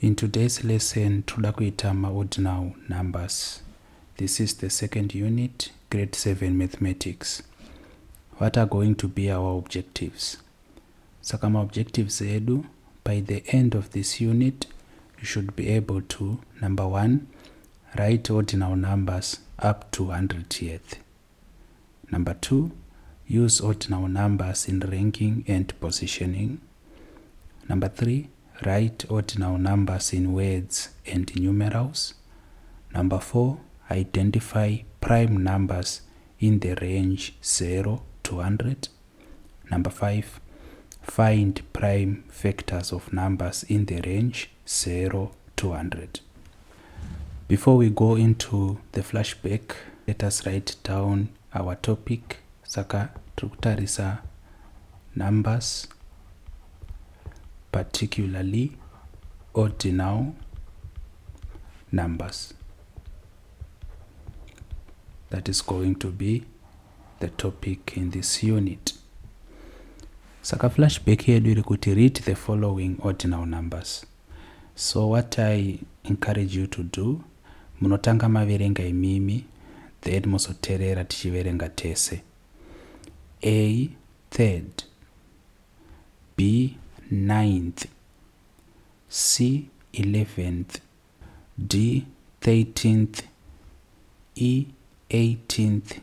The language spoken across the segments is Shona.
In today's lesson, toda kuita ordinal numbers. This is the second unit, grade 7 mathematics. What are going to be our objectives? Saka ma objectives edu, by the end of this unit, you should be able to, number 1, write ordinal numbers up to 100th. Number 2, use ordinal numbers in ranking and positioning. Number 3, write ordinal numbers in words and numerals. Number 4, identify prime numbers in the range 0 to 100. Number 5, find prime factors of numbers in the range 0 to 100. Before we go into the flashback, let us write down our topic. Saka tukutarisa numbers, particularly ordinal numbers. That is going to be the topic in this unit. Saka flashback here do kuti read the following ordinal numbers. So what I encourage you to do, munotanga maverenga imimi, then mosoterera tichiverenga tese. A, third. B, 9th. C, 11th. D, 13th. E, 18th.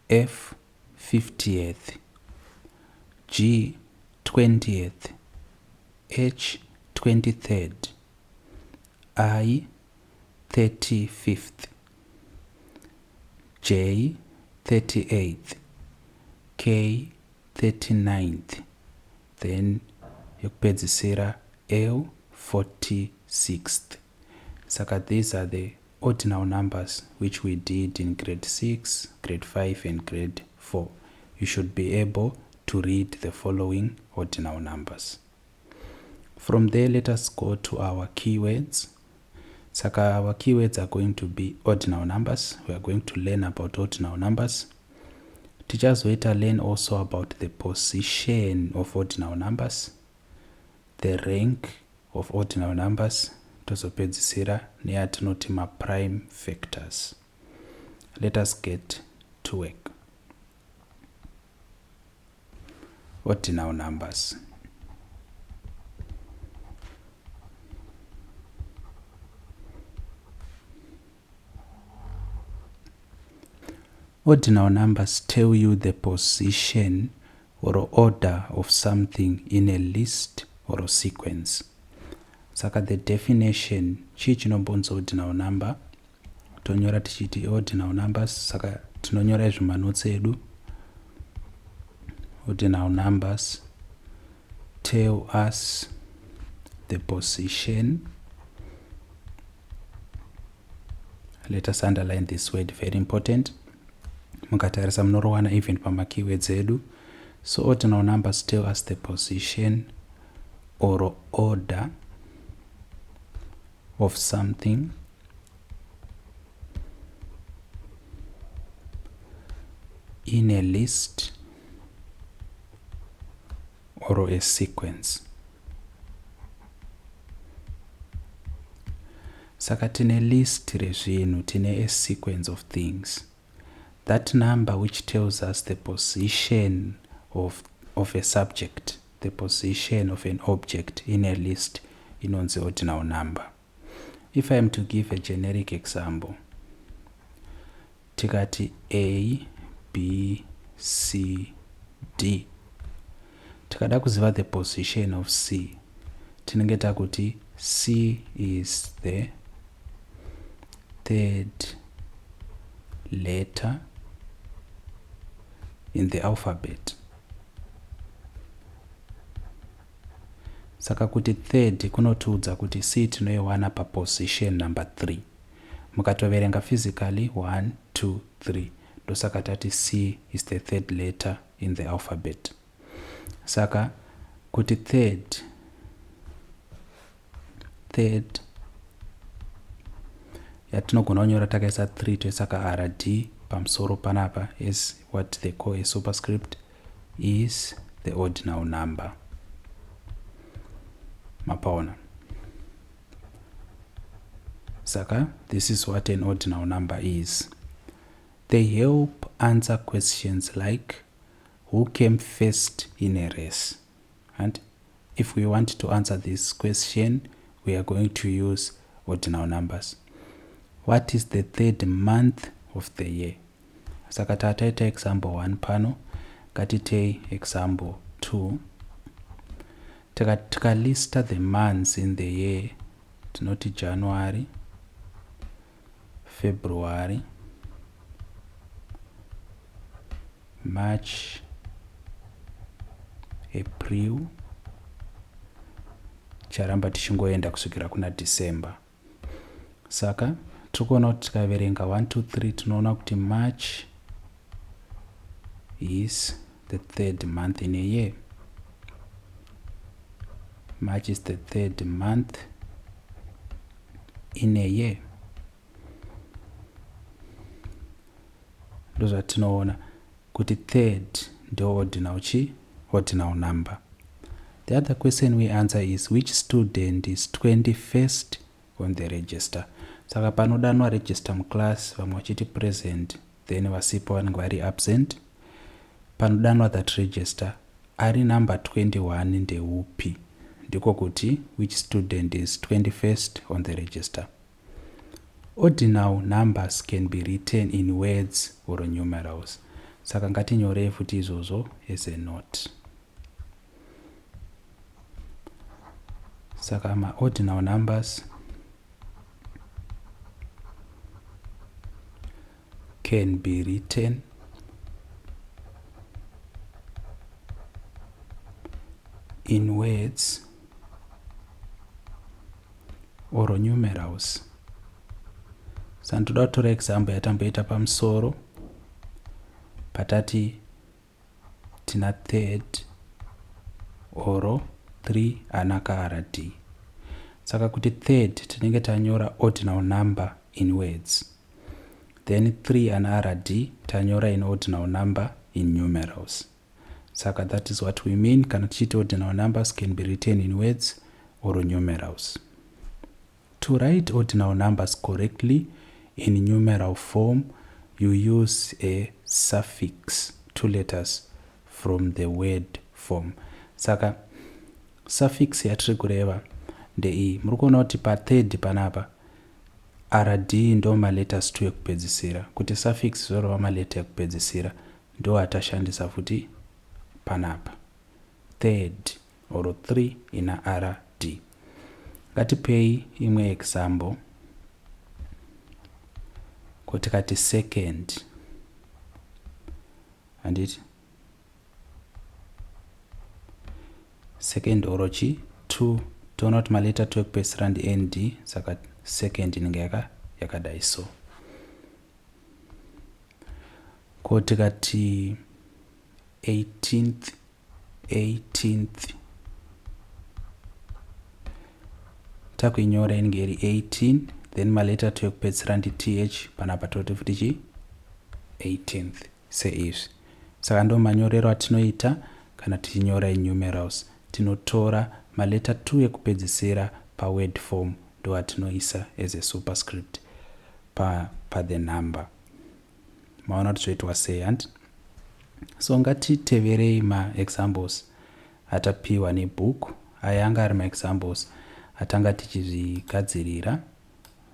F, 50th. G, 20th. H, 23rd. I, 35th. J, 38th. K, 39th. Then yokupedzisira L, 46th. Saka these are the ordinal numbers which we did in grade 6, grade 5 and grade 4. You should be able to read the following ordinal numbers. From there, let us go to our keywords. Saka our keywords are going to be ordinal numbers. We are going to learn about ordinal numbers. Teachers will learn also about the position of ordinal numbers, the rank of ordinal numbers, tozopedzisira neatinoti ma prime factors. Let us get to work. Ordinal numbers. Ordinal numbers tell you the position or order of something in a list or a sequence. Saka the definition, chichinombounza ordinal number, tonyora tichiti ordinal numbers, saka tinonyora izvo manotsi edu. Ordinal numbers tell us the position. Let us underline this word, very important. Mukatarisa munorowana even pama keywords edu. So ordinal numbers tell us the position or order of something in a list or a sequence. Saka tine list rezvinhu, tine a sequence of things. That number which tells us the position of a subject, the position of an object in a list, inonzi ordinal number. If I am to give a generic example, tikati A, B, C, D. Tikada kuziva the position of C, tinenge takuti C is the third letter in the alphabet. Saka kuti third kunotiudza kuti C tinoiwana pa position number 3. Mukatoverenga physically 1, 2, 3. Ndosaka tati C is the third letter in the alphabet. Saka kuti third yatinogona kunyora takaisa 3 toisaka RD pamsoro panapa is what they call a superscript, is the ordinal number. Mapaona. Saka, this is what an ordinal number is. They help answer questions like who came first in a race. And if we want to answer this question, we are going to use ordinal numbers. What is the third month of the year? Saka tataita example 1 pano, katitei example 2. Tikalista the months in the year, tinoti January, February, March, April, charamba tichingoenda kusukira kuna December. Saka tikuona kuti tikaverenga 1 2 3 tinoona kuti March is the third month in a year. March is the third month in a year. Ndoza tinoona kuti third ndio ordinal number. The other question we answer is which student is 21st on the register. Saka panodanwa register mclass vamwe vachiti present then vasipo vanenge vari absent. Panodanwa that register ari number 21 ndeupi, ndiko kuti which student is 21st on the register. Ordinal numbers can be written in words or numerals. Saka ngatinyorei futi izvozvo as a note. Saka ma ordinal numbers can be written in words or numerals. Santoda kutora example yatamboita pamusoro patati tina third or 3 anaka ara D. Saka kuti third tinenge tanyora ordinal number in words, then 3 ana ara D tanyora in ordinal number in numerals. Saka that is what we mean kana tichiti ordinal numbers can be written in words or numerals. To write ordinal numbers correctly in numeral form, you use a suffix, 2 letters from the word form. Saka suffix yatiri kureva ndei, muri kuona kuti pa third panapa rd ndo maletters 2 ekupedzisira, kuti suffix zorova maleta ekupedzisira ndo atashandisa futi panapa third or 3 ina rd. Ngatipei imwe example kuti kati second anditi second orochi 2 toona kuti maleta 2 ekupedzisira ndi nd, saka second inenge yakadai so. Kuti kati 18th takuinyora inenge iri 18 then maleta 2 ekupedzisira ndi th, panapa toti futi chi 18th seizvi. Saka ndo manyorero atinoita kana tichinyora in numerals. Tinotora maleta 2 ekupedzisira pa word form ndo atinoisa as a superscript pa the number. Maona kuti zvoitwa sei and so ngatiteverei ma examples atapiwa nebook. Aya anga ari ma examples atanga tichizvigadzirira,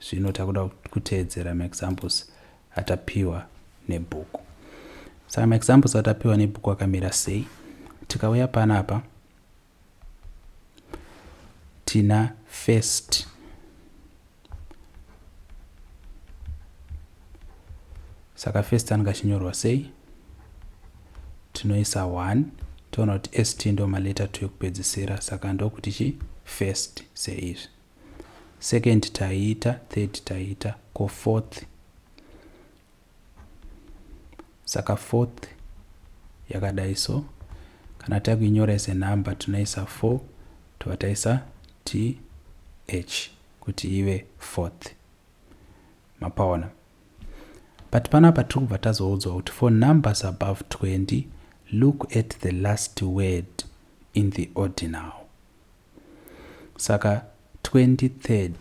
zvino takuda kuteedzera ma examples atapiwa nebook. Saka ma examples atapiwa nebook akamira sei. Tikauya panapa tina first, saka first angachinyorwa sei, tinoisa 1, toona kuti st ndo maleta 2 ekupedzisira, saka ndo kuti chi first seizvi. Second taita, third taita, ko fourth, saka fourth yakadai so. Kana takuinyora as a number tunaisa 4 tobataisa th kuti ive fourth. Mapaona. But panapa tikubva tazoudzwa kuti for numbers above 20, look at the last word in the ordinal. Saka 23rd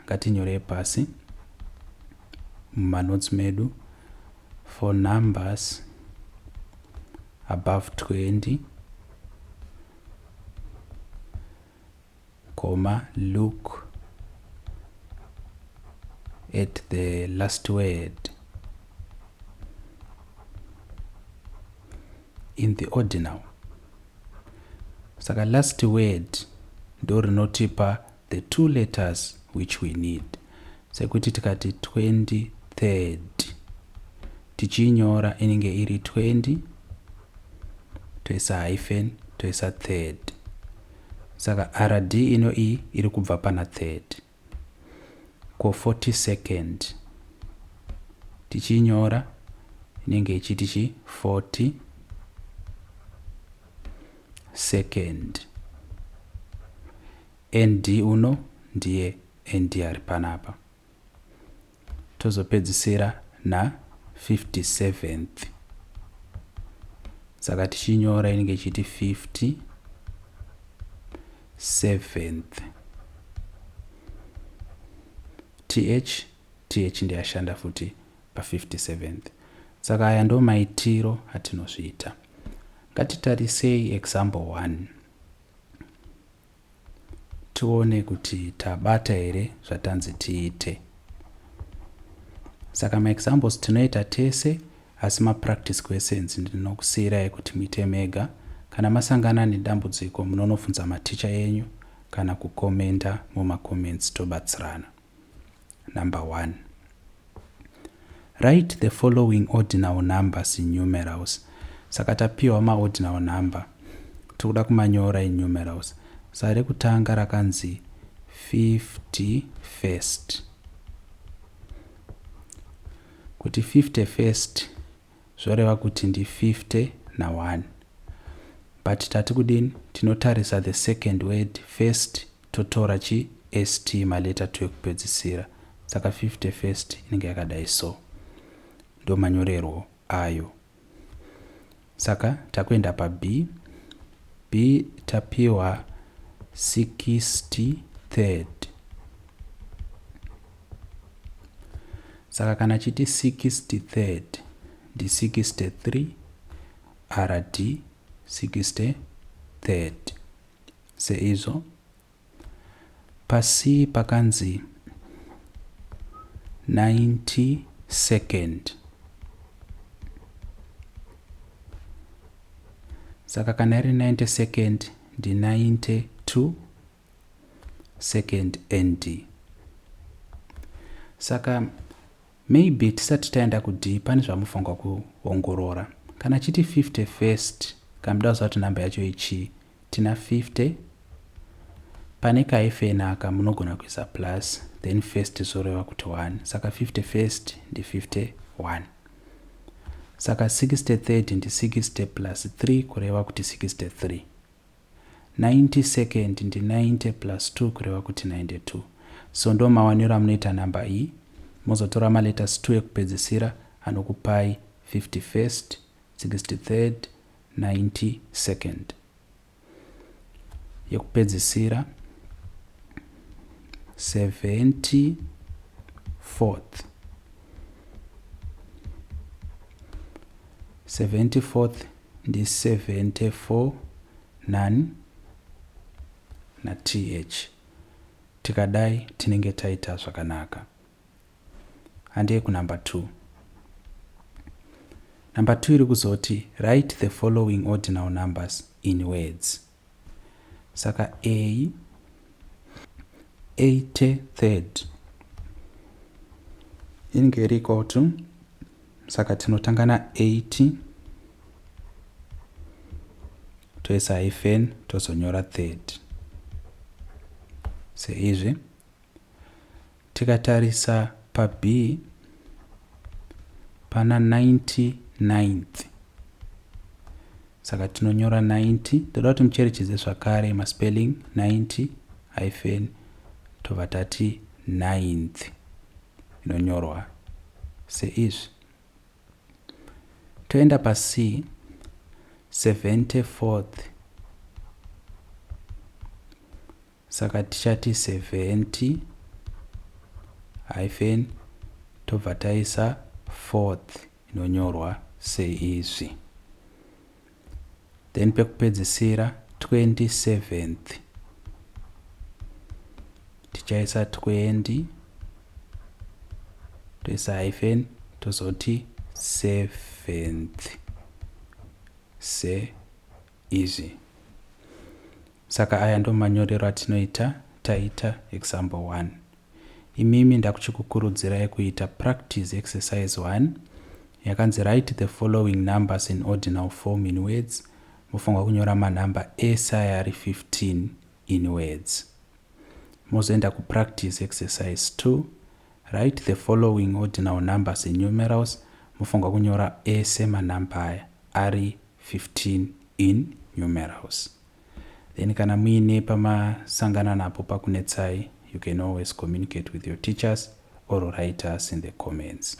ngatinyore pasi mumanotes medu. For numbers above 20, look at the last word in the ordinal. Saka last word ndo rinotipa the 2 letters which we need. Sekuti tikati 23rd, tichinyora inenge iri 20 toisa hyphen toisa third. Saka rd ino iri kubva pana third. Ko 42nd tichinyora inenge ichiti 42nd. nd uno ndiye nd ari panapa. Tozopedzisira na 57th. Saka tichinyora inenge ichiti 57th. th ndiye ashanda futi pa 57th. Saka aya ndo maitiro atinozviita. Ngatitarisei example 1 tione kuti tabata here zvatanzi tiite. Saka maexamples tinoita tese, asi mapractice questions ndinokusiyirai kuti muite mega. Kana masangana nedambudziko munonofunza maticha enyu kana kukomenta mumacomments tobatsirana. Number 1. Write the following ordinal numbers in numerals. Saka tapiwa maordinal number tikuda kumanyora in numerals. Saka rekutanga rakanzi 51st. Kuti 51st zvoreva kuti ndi 50 na 1. But tati kudini tinotarisa the second word first totora chi st maleta 2 ekupedzisira. Saka 51st inenge yakadai so. Ndo manyorero ayo. Saka takuenda pa b tapiwa 63rd. Saka kana chiti 63rd ndi 63 rd 63rd. Seizo pasi pakanzi 92nd. Saka kana iri 92nd ndi 92 second nd. Saka maybe tisati taenda kudi pane zvamufanirwa kuongorora. Kana chiti 51st kamuda kuziva kuti namba yacho ichi tina 50 pane kahyphen aka munogona kuisa plus then first zoreva kuti 1. Saka 51st ndi 51. Saka 63rd ndi 60 plus 3 kureva kuti 63. 92nd ndi 90 plus 2 kureva kuti 92. So ndo mawaniro amunoita namba iyi. Mozotora maletters 2 ekupedzisira anokupai 51st, 63rd, 92nd. Yekupedzisira 74th. 74th ndi 74 none na th. Tikadai tinenge taita zvakanaka. Handei kunumber 2. Number 2 iri kuzoti write the following ordinal numbers in words. Saka a 83rd inenge iri equal to, saka tinotanga na 80 toisa hyphen tozonyora third. Seizvi tikatarisa pa b pana 99th. Saka tinonyora 90. Toda kuti mucherechedze zvakare maspelling 90 hyphen tobva tati 9th inonyorwa seizvi. Toenda pa c 74th. Saka tichati 70 hyphen tobva taisa 4th inonyorwa seizvi. Then pekupedzisira 27th tichaisa 20 toisa hyphen tozoti 7th seizvi. Saka aya ndo manyorero atinoita taita example 1. Imimi ndakuchikukurudzirai kuita practice exercise 1 yakanzi write the following numbers in ordinal form in words. Mofanirwa kunyora manhamba ese ari 15 in words. Mozoenda kupractice exercise 2, write the following ordinal numbers in numerals. Mofanirwa kunyora ese manhamba aya ari 15 in numerals. Then kana muine pamasangana napo pakunetsai, you can always communicate with your teachers or write us in the comments.